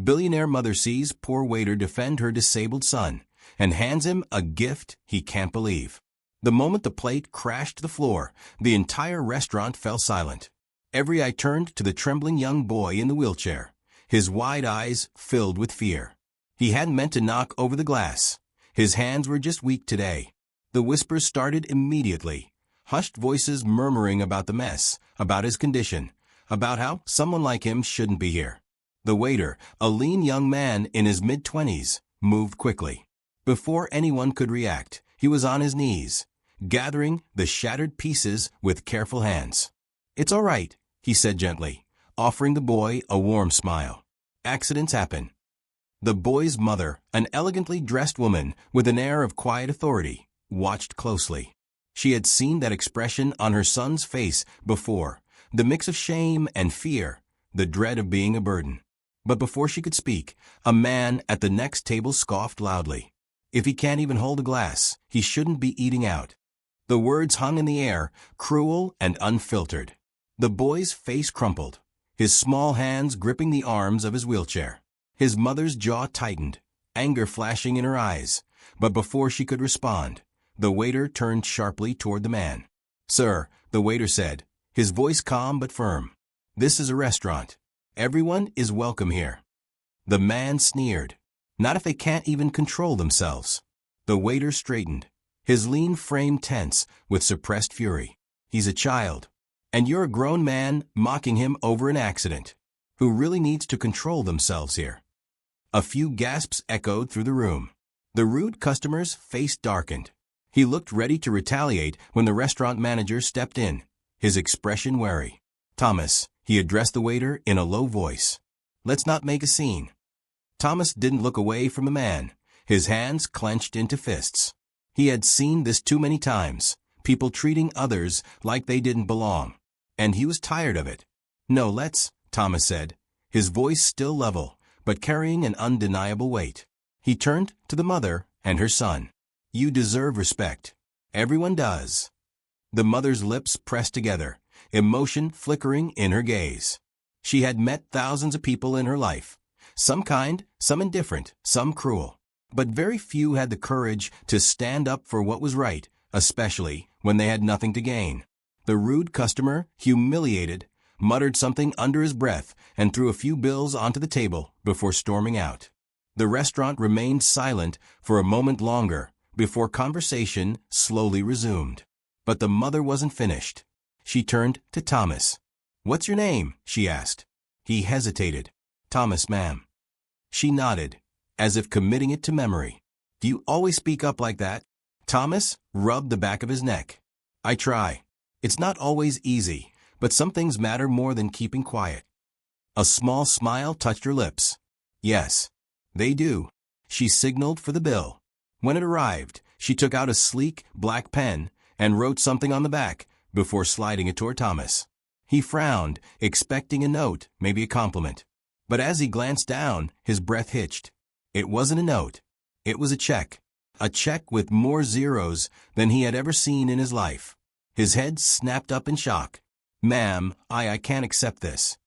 Billionaire mother sees poor waiter defend her disabled son and hands him a gift he can't believe. The moment the plate crashed to the floor, the entire restaurant fell silent. Every eye turned to the trembling young boy in the wheelchair, his wide eyes filled with fear. He hadn't meant to knock over the glass. His hands were just weak today. The whispers started immediately, hushed voices murmuring about the mess, about his condition, about how someone like him shouldn't be here. The waiter, a lean young man in his mid-20s, moved quickly. Before anyone could react, he was on his knees, gathering the shattered pieces with careful hands. "It's all right," he said gently, offering the boy a warm smile. "Accidents happen." The boy's mother, an elegantly dressed woman with an air of quiet authority, watched closely. She had seen that expression on her son's face before, the mix of shame and fear, the dread of being a burden. But before she could speak, a man at the next table scoffed loudly. "If he can't even hold a glass, he shouldn't be eating out." The words hung in the air, cruel and unfiltered. The boy's face crumpled, his small hands gripping the arms of his wheelchair. His mother's jaw tightened, anger flashing in her eyes, but before she could respond, the waiter turned sharply toward the man. "Sir," the waiter said, his voice calm but firm, "this is a restaurant. Everyone is welcome here." The man sneered. "Not if they can't even control themselves." The waiter straightened, his lean frame tense with suppressed fury. "He's a child, and you're a grown man mocking him over an accident. Who really needs to control themselves here?" A few gasps echoed through the room. The rude customer's face darkened. He looked ready to retaliate when the restaurant manager stepped in, his expression wary. "Thomas," he addressed the waiter in a low voice, "let's not make a scene." Thomas didn't look away from the man, his hands clenched into fists. He had seen this too many times, people treating others like they didn't belong. And he was tired of it. "No, let's," Thomas said, his voice still level, but carrying an undeniable weight. He turned to the mother and her son. "You deserve respect. Everyone does." The mother's lips pressed together, emotion flickering in her gaze. She had met thousands of people in her life, some kind, some indifferent, some cruel. But very few had the courage to stand up for what was right, especially when they had nothing to gain. The rude customer, humiliated, muttered something under his breath and threw a few bills onto the table before storming out. The restaurant remained silent for a moment longer before conversation slowly resumed. But the mother wasn't finished. She turned to Thomas. "What's your name?" she asked. He hesitated. "Thomas, ma'am." She nodded, as if committing it to memory. "Do you always speak up like that?" Thomas rubbed the back of his neck. "I try. It's not always easy, but some things matter more than keeping quiet." A small smile touched her lips. "Yes, they do." She signaled for the bill. When it arrived, she took out a sleek, black pen and wrote something on the back before sliding it toward Thomas. He frowned, expecting a note, maybe a compliment. But as he glanced down, his breath hitched. It wasn't a note. It was a check with more zeros than he had ever seen in his life. His head snapped up in shock. "Ma'am, I can't accept this."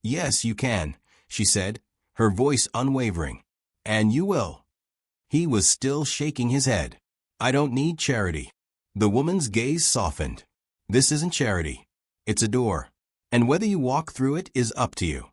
"Yes, you can," she said, her voice unwavering. "And you will." He was still shaking his head. "I don't need charity." The woman's gaze softened. "This isn't charity. It's a door. And whether you walk through it is up to you."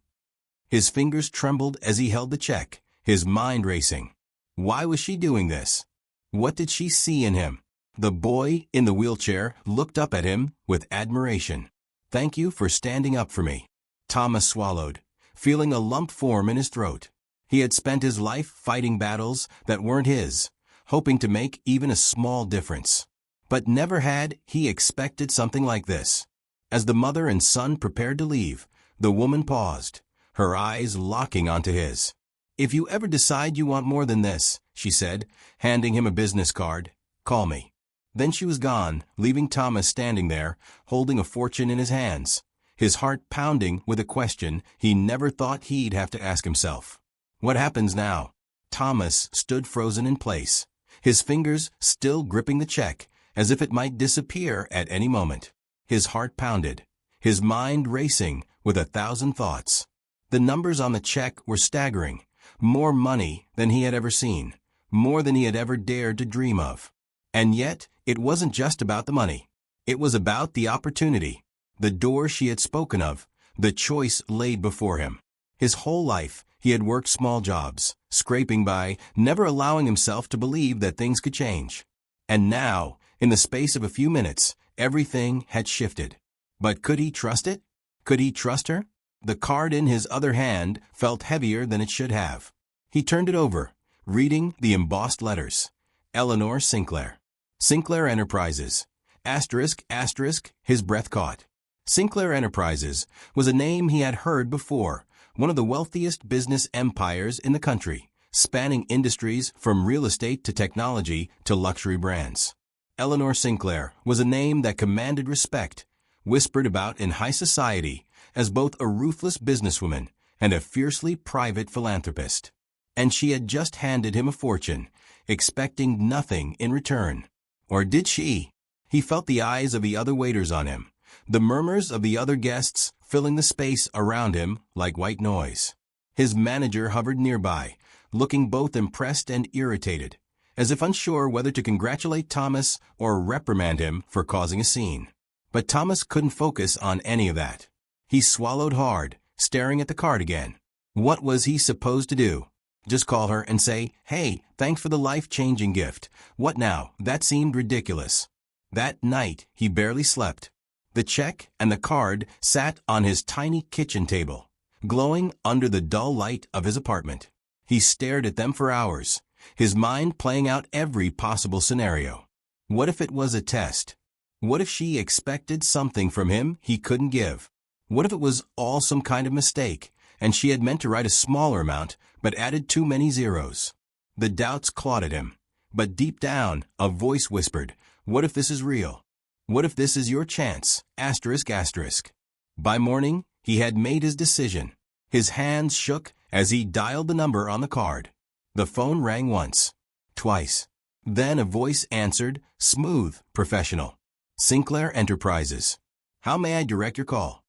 His fingers trembled as he held the check, his mind racing. Why was she doing this? What did she see in him? The boy in the wheelchair looked up at him with admiration. "Thank you for standing up for me." Thomas swallowed, feeling a lump form in his throat. He had spent his life fighting battles that weren't his, hoping to make even a small difference. But never had he expected something like this. As the mother and son prepared to leave, the woman paused, her eyes locking onto his. "If you ever decide you want more than this," she said, handing him a business card, "call me." Then she was gone, leaving Thomas standing there, holding a fortune in his hands, his heart pounding with a question he never thought he'd have to ask himself. What happens now? Thomas stood frozen in place, his fingers still gripping the check, as if it might disappear at any moment. His heart pounded, his mind racing with 1,000 thoughts. The numbers on the check were staggering. More money than he had ever seen. More than he had ever dared to dream of. And yet, it wasn't just about the money. It was about the opportunity. The door she had spoken of. The choice laid before him. His whole life, he had worked small jobs, scraping by, never allowing himself to believe that things could change. And now, in the space of a few minutes, everything had shifted. But could he trust it? Could he trust her? The card in his other hand felt heavier than it should have. He turned it over, reading the embossed letters. Eleanor Sinclair. Sinclair Enterprises. Asterisk, asterisk, his breath caught. Sinclair Enterprises was a name he had heard before, one of the wealthiest business empires in the country, spanning industries from real estate to technology to luxury brands. Eleanor Sinclair was a name that commanded respect, whispered about in high society as both a ruthless businesswoman and a fiercely private philanthropist. And she had just handed him a fortune, expecting nothing in return. Or did she? He felt the eyes of the other waiters on him, the murmurs of the other guests filling the space around him like white noise. His manager hovered nearby, looking both impressed and irritated, as if unsure whether to congratulate Thomas or reprimand him for causing a scene. But Thomas couldn't focus on any of that. He swallowed hard, staring at the card again. What was he supposed to do? Just call her and say, "Hey, thanks for the life-changing gift. What now?" That seemed ridiculous. That night, he barely slept. The check and the card sat on his tiny kitchen table, glowing under the dull light of his apartment. He stared at them for hours, his mind playing out every possible scenario. What if it was a test? What if she expected something from him he couldn't give? What if it was all some kind of mistake, and she had meant to write a smaller amount, but added too many zeros? The doubts clawed at him. But deep down, a voice whispered, "What if this is real? What if this is your chance?" Asterisk, asterisk. By morning, he had made his decision. His hands shook as he dialed the number on the card. The phone rang once, twice. Then a voice answered, smooth, professional. "Sinclair Enterprises. How may I direct your call?"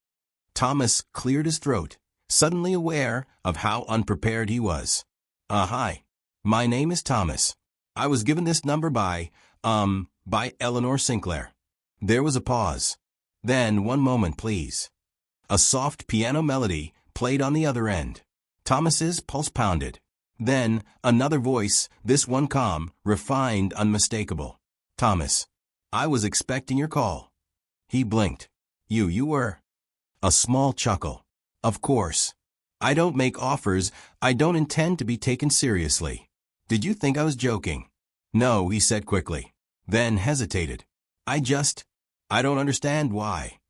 Thomas cleared his throat, suddenly aware of how unprepared he was. Hi. My name is Thomas. I was given this number by Eleanor Sinclair." There was a pause. Then, "One moment, please." A soft piano melody played on the other end. Thomas's pulse pounded. Then, another voice, this one calm, refined, unmistakable. "Thomas, I was expecting your call." He blinked. You were?" A small chuckle. "Of course. I don't make offers I don't intend to be taken seriously. Did you think I was joking?" "No," he said quickly. Then hesitated. I don't understand why."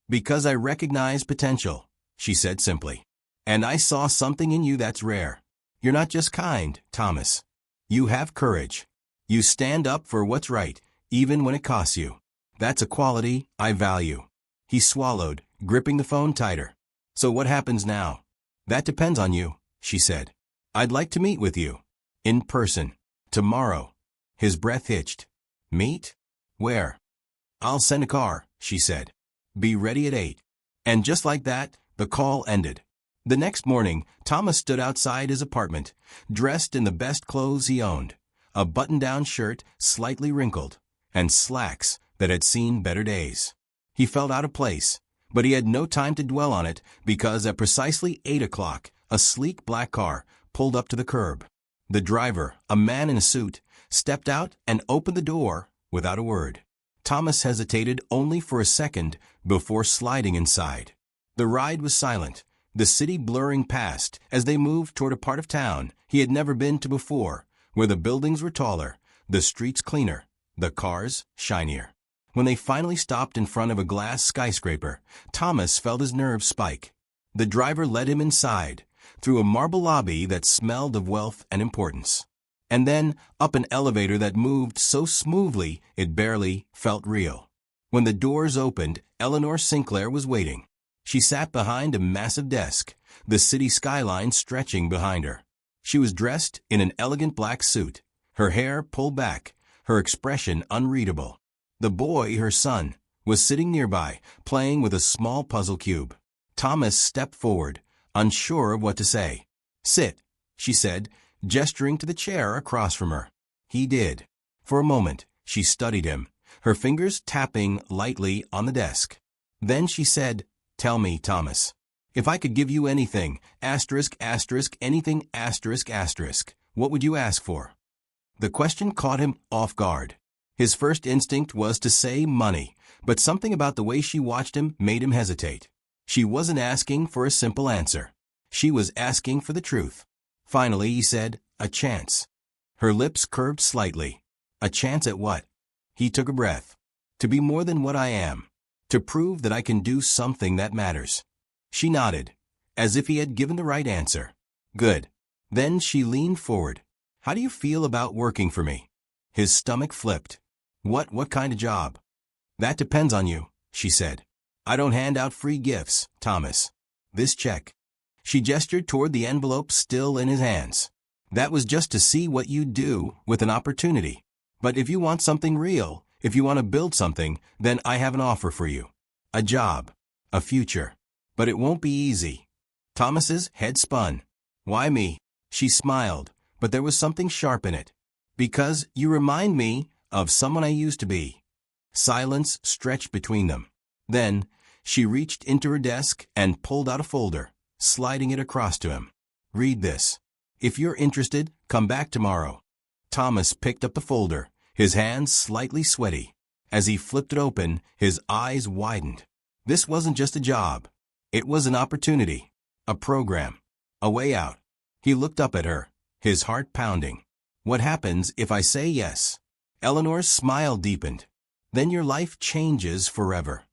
"Because I recognize potential," she said simply. "And I saw something in you that's rare. You're not just kind, Thomas. You have courage. You stand up for what's right, even when it costs you. That's a quality I value." He swallowed, gripping the phone tighter. "So what happens now?" "That depends on you," she said. "I'd like to meet with you. In person. Tomorrow." His breath hitched. "Meet? Where?" "I'll send a car," she said. "Be ready at 8. And just like that, the call ended. The next morning, Thomas stood outside his apartment, dressed in the best clothes he owned, a button-down shirt slightly wrinkled, and slacks that had seen better days. He felt out of place, but he had no time to dwell on it because at precisely 8 o'clock, a sleek black car pulled up to the curb. The driver, a man in a suit, stepped out and opened the door without a word. Thomas hesitated only for a second before sliding inside. The ride was silent, the city blurring past as they moved toward a part of town he had never been to before, where the buildings were taller, the streets cleaner, the cars shinier. When they finally stopped in front of a glass skyscraper, Thomas felt his nerves spike. The driver led him inside, through a marble lobby that smelled of wealth and importance. And then up an elevator that moved so smoothly it barely felt real. When the doors opened, Eleanor Sinclair was waiting. She sat behind a massive desk, the city skyline stretching behind her. She was dressed in an elegant black suit, her hair pulled back, her expression unreadable. The boy, her son, was sitting nearby, playing with a small puzzle cube. Thomas stepped forward, unsure of what to say. "Sit," she said, gesturing to the chair across from her. He did. For a moment, she studied him, her fingers tapping lightly on the desk. Then she said, "Tell me, Thomas, if I could give you anything, anything, what would you ask for?" The question caught him off guard. His first instinct was to say money, but something about the way she watched him made him hesitate. She wasn't asking for a simple answer. She was asking for the truth. Finally, he said, "A chance." Her lips curved slightly. "A chance at what?" He took a breath. "To be more than what I am. To prove that I can do something that matters." She nodded, as if he had given the right answer. "Good." Then she leaned forward. "How do you feel about working for me?" His stomach flipped. What kind of job?" "That depends on you," she said. "I don't hand out free gifts, Thomas. This check." She gestured toward the envelope still in his hands. "That was just to see what you'd do with an opportunity. But if you want something real, if you want to build something, then I have an offer for you. A job. A future. But it won't be easy." Thomas's head spun. "Why me?" She smiled, but there was something sharp in it. "Because you remind me of someone I used to be." Silence stretched between them. Then, she reached into her desk and pulled out a folder, sliding it across to him. "Read this. If you're interested, come back tomorrow." Thomas picked up the folder, his hands slightly sweaty. As he flipped it open, his eyes widened. This wasn't just a job. It was an opportunity. A program. A way out. He looked up at her, his heart pounding. "What happens if I say yes?" Eleanor's smile deepened. "Then your life changes forever."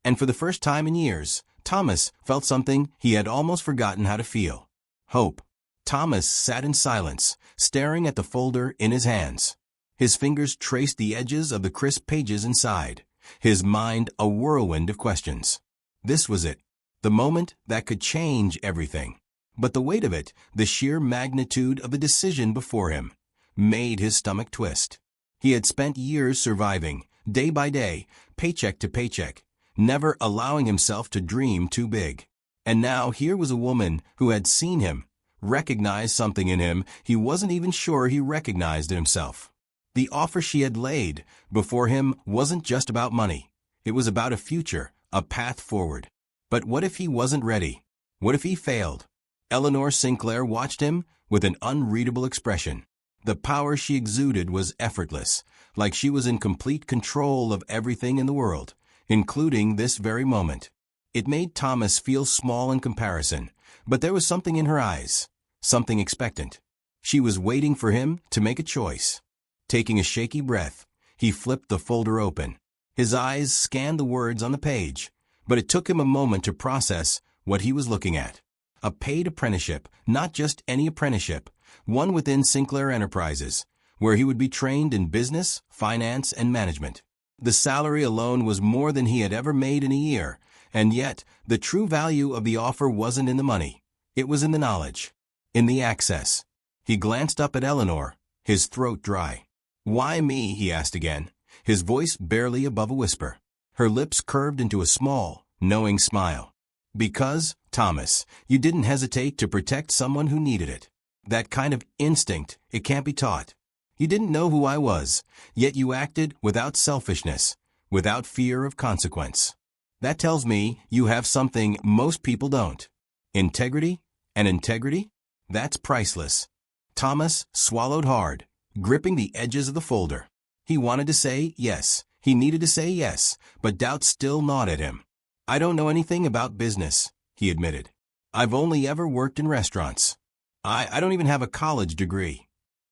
And for the first time in years, Thomas felt something he had almost forgotten how to feel. Hope. Thomas sat in silence, staring at the folder in his hands. His fingers traced the edges of the crisp pages inside, his mind a whirlwind of questions. This was it, the moment that could change everything. But the weight of it, the sheer magnitude of the decision before him, made his stomach twist. He had spent years surviving, day by day, paycheck to paycheck, never allowing himself to dream too big. And now here was a woman who had seen him, recognized something in him he wasn't even sure he recognized in himself. The offer she had laid before him wasn't just about money. It was about a future, a path forward. But what if he wasn't ready? What if he failed? Eleanor Sinclair watched him with an unreadable expression. The power she exuded was effortless, like she was in complete control of everything in the world, including this very moment. It made Thomas feel small in comparison, but there was something in her eyes, something expectant. She was waiting for him to make a choice. Taking a shaky breath, he flipped the folder open. His eyes scanned the words on the page, but it took him a moment to process what he was looking at. A paid apprenticeship, not just any apprenticeship, one within Sinclair Enterprises, where he would be trained in business, finance, and management. The salary alone was more than he had ever made in a year, and yet the true value of the offer wasn't in the money. It was in the knowledge, in the access. He glanced up at Eleanor, his throat dry. "Why me?" he asked again, his voice barely above a whisper. Her lips curved into a small, knowing smile. "Because, Thomas, you didn't hesitate to protect someone who needed it. That kind of instinct, it can't be taught. You didn't know who I was, yet you acted without selfishness, without fear of consequence. That tells me you have something most people don't. Integrity, and integrity? That's priceless." Thomas swallowed hard, gripping the edges of the folder. He wanted to say yes. He needed to say yes, but doubt still gnawed at him. "I don't know anything about business," he admitted. "I've only ever worked in restaurants. I don't even have a college degree."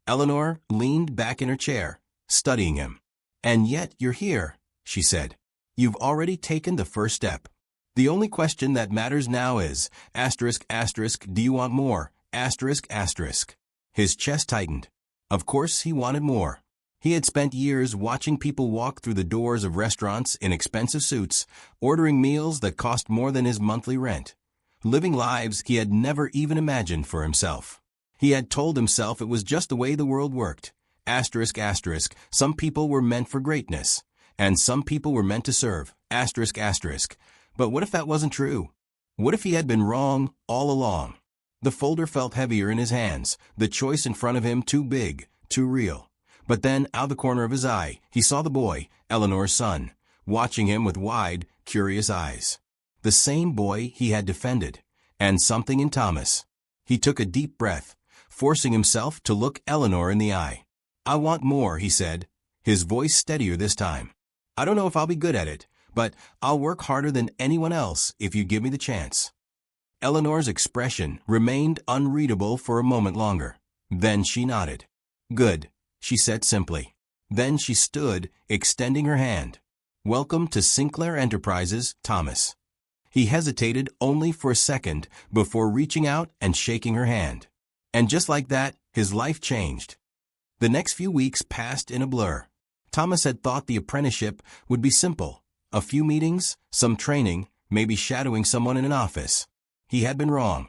Eleanor leaned back in her chair, studying him. "And yet you're here," she said. "You've already taken the first step. The only question that matters now is, do you want more? His chest tightened. Of course he wanted more. He had spent years watching people walk through the doors of restaurants in expensive suits, ordering meals that cost more than his monthly rent, living lives he had never even imagined for himself. He had told himself it was just the way the world worked. Some people were meant for greatness, and some people were meant to serve. But what if that wasn't true? What if he had been wrong all along? The folder felt heavier in his hands, the choice in front of him too big, too real. But then, out the corner of his eye, he saw the boy, Eleanor's son, watching him with wide, curious eyes. The same boy he had defended. And something in Thomas. He took a deep breath, forcing himself to look Eleanor in the eye. "I want more," he said, his voice steadier this time. "I don't know if I'll be good at it, but I'll work harder than anyone else if you give me the chance." Eleanor's expression remained unreadable for a moment longer. Then she nodded. "Good," she said simply. Then she stood, extending her hand. "Welcome to Sinclair Enterprises, Thomas." He hesitated only for a second before reaching out and shaking her hand. And just like that, his life changed. The next few weeks passed in a blur. Thomas had thought the apprenticeship would be simple. A few meetings, some training, maybe shadowing someone in an office. He had been wrong.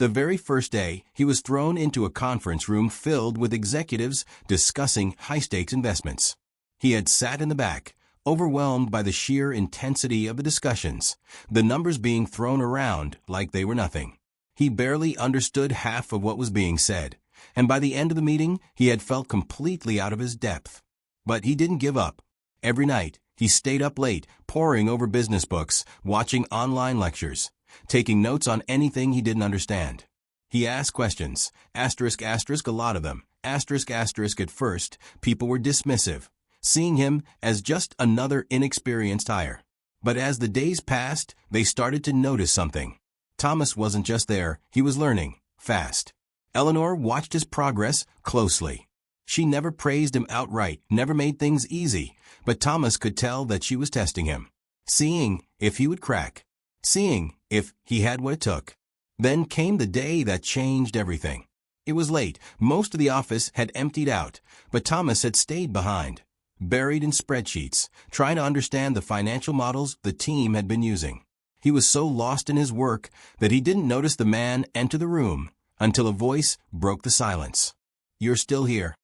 The very first day, he was thrown into a conference room filled with executives discussing high-stakes investments. He had sat in the back, overwhelmed by the sheer intensity of the discussions, the numbers being thrown around like they were nothing. He barely understood half of what was being said, and by the end of the meeting, he had felt completely out of his depth. But he didn't give up. Every night, he stayed up late, poring over business books, watching online lectures, taking notes on anything he didn't understand. He asked questions, asterisk, a lot of them, asterisk. At first, people were dismissive, seeing him as just another inexperienced hire. But as the days passed, they started to notice something. Thomas wasn't just there, he was learning, fast. Eleanor watched his progress closely. She never praised him outright, never made things easy, but Thomas could tell that she was testing him, seeing if he would crack, seeing if he had what it took. Then came the day that changed everything. It was late, most of the office had emptied out, but Thomas had stayed behind, buried in spreadsheets, trying to understand the financial models the team had been using. He was so lost in his work that he didn't notice the man enter the room until a voice broke the silence. "You're still here."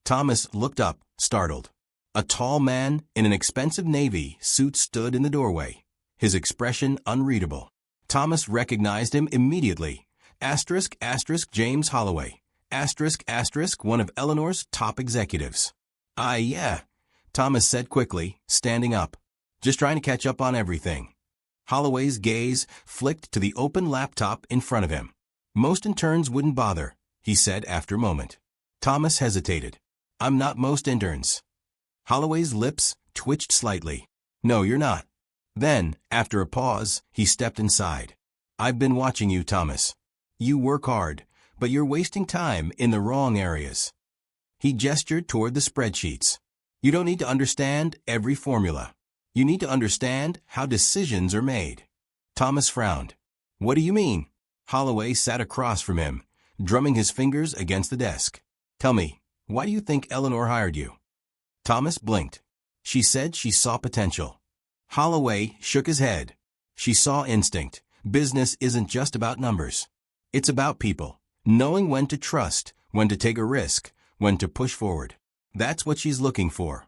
Thomas looked up, startled. A tall man in an expensive navy suit stood in the doorway, his expression unreadable. Thomas recognized him immediately. Asterisk, James Holloway. Asterisk, one of Eleanor's top executives. Yeah, Thomas said quickly, standing up. "Just trying to catch up on everything." Holloway's gaze flicked to the open laptop in front of him. "Most interns wouldn't bother," he said after a moment. Thomas hesitated. "I'm not most interns." Holloway's lips twitched slightly. "No, you're not." Then, after a pause, he stepped inside. "I've been watching you, Thomas. You work hard, but you're wasting time in the wrong areas." He gestured toward the spreadsheets. "You don't need to understand every formula. You need to understand how decisions are made." Thomas frowned. "What do you mean?" Holloway sat across from him, drumming his fingers against the desk. "Tell me, why do you think Eleanor hired you?" Thomas blinked. "She said she saw potential." Holloway shook his head. "She saw instinct. Business isn't just about numbers. It's about people, knowing when to trust, when to take a risk, when to push forward. That's what she's looking for."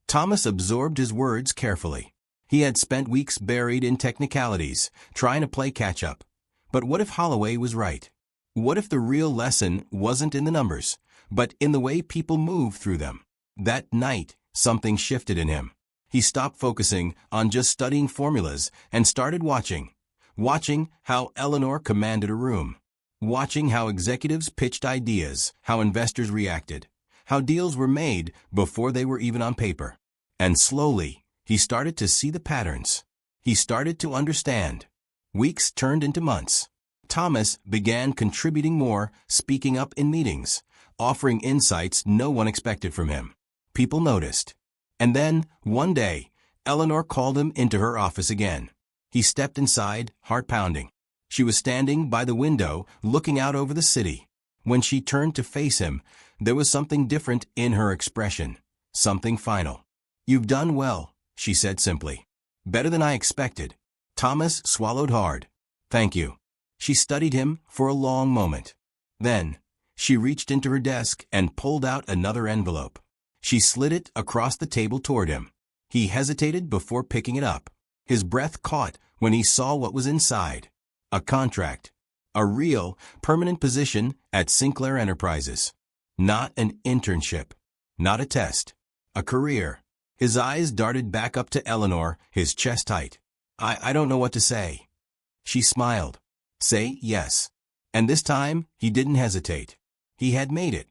Thomas absorbed his words carefully. He had spent weeks buried in technicalities, trying to play catch-up. But what if Holloway was right? What if the real lesson wasn't in the numbers, but in the way people move through them? That night, something shifted in him. He stopped focusing on just studying formulas and started watching how Eleanor commanded a room, watching how executives pitched ideas, how investors reacted, how deals were made before they were even on paper. And slowly, he started to see the patterns. He started to understand. Weeks turned into months. Thomas began contributing more, speaking up in meetings, offering insights no one expected from him. People noticed. And then, one day, Eleanor called him into her office again. He stepped inside, heart pounding. She was standing by the window, looking out over the city. When she turned to face him, there was something different in her expression, something final. "You've done well," she said simply. "Better than I expected." Thomas swallowed hard. "Thank you." She studied him for a long moment. Then, she reached into her desk and pulled out another envelope. She slid it across the table toward him. He hesitated before picking it up. His breath caught when he saw what was inside. A contract. A real, permanent position at Sinclair Enterprises. Not an internship. Not a test. A career. His eyes darted back up to Eleanor, his chest tight. I don't know what to say. She smiled. Say yes. And this time, he didn't hesitate. He had made it.